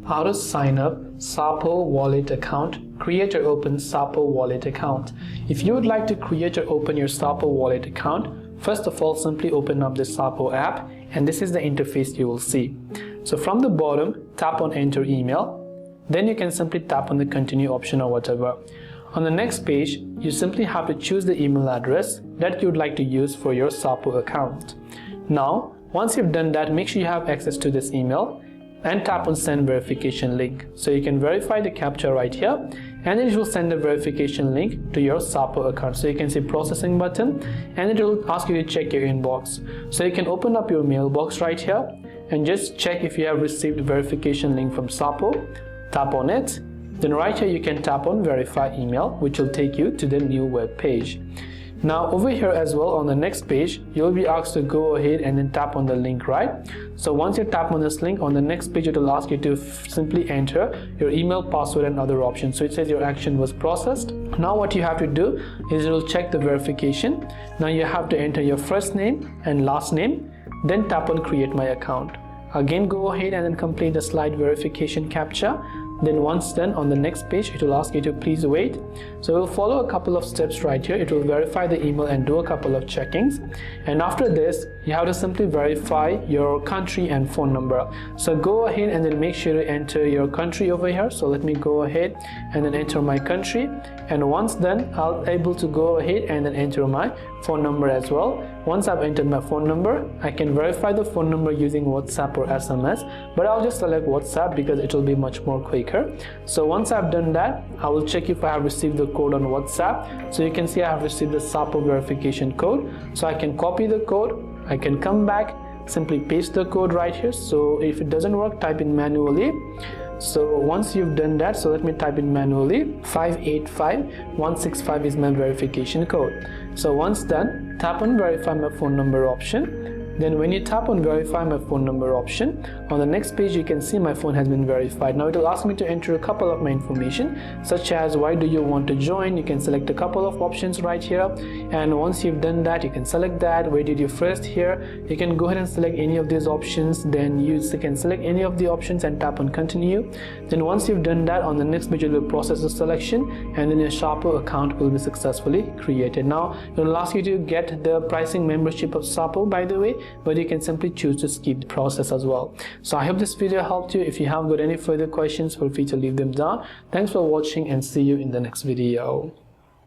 How to sign up Xapo wallet account, create or open Xapo wallet account. If you would like to create or open your Xapo wallet account, first of all, simply open up the Xapo app, and this is the interface you will see. So from the bottom, tap on enter email. Then you can simply tap on the continue option or whatever. On the next page, you simply have to choose the email address that you would like to use for your Xapo account. Now, once you've done that, make sure you have access to this email and tap on send verification link. So you can verify the captcha right here, and it will send a verification link to your Xapo account. So you can see processing button, and it will ask you to check your inbox. So you can open up your mailbox right here and just check if you have received a verification link from Xapo. Tap on it. Then right here you can tap on verify email, which will take you to the new web page. Now over here as well, on the next page, you'll be asked to go ahead and then tap on the link, right? So once you tap on this link, on the next page it will ask you to simply enter your email, password and other options. So it says your action was processed. Now what you have to do is it will check the verification. Now you have to enter your first name and last name, then tap on create my account. Again, go ahead and then complete the slide verification captcha. Then once done, on the next page it will ask you to please wait. So we'll follow a couple of steps right here. It will verify the email and do a couple of checkings, and after this you have to simply verify your country and phone number. So go ahead and then make sure to enter your country over here. So let me go ahead and then enter my country, and once done I'll able to go ahead and then enter my phone number as well. Once I've entered my phone number, I can verify the phone number using WhatsApp or SMS, but I'll just select WhatsApp because it will be much more quicker. So once I've done that, I will check if I have received the code on WhatsApp. So you can see I have received the Xapo verification code. So I can copy the code, I can come back, simply paste the code right here. So if it doesn't work, type in manually. So once you've done that, so let me type in manually, 585165 is my verification code. So once done, tap on verify my phone number option. Then when you tap on verify my phone number option, on the next page you can see my phone has been verified. Now it will ask me to enter a couple of my information, such as why do you want to join. You can select a couple of options right here, and once you've done that, you can select that. Where did you first hear? You can go ahead and select any of these options. Then you can select any of the options and tap on continue. Then once you've done that, on the next page it will process the selection, and then your Xapo account will be successfully created. Now it will ask you to get the pricing membership of Xapo, by the way, but you can simply choose to skip the process as well. So I hope this video helped you. If you have got any further questions, feel free to leave them down. Thanks for watching and see you in the next video.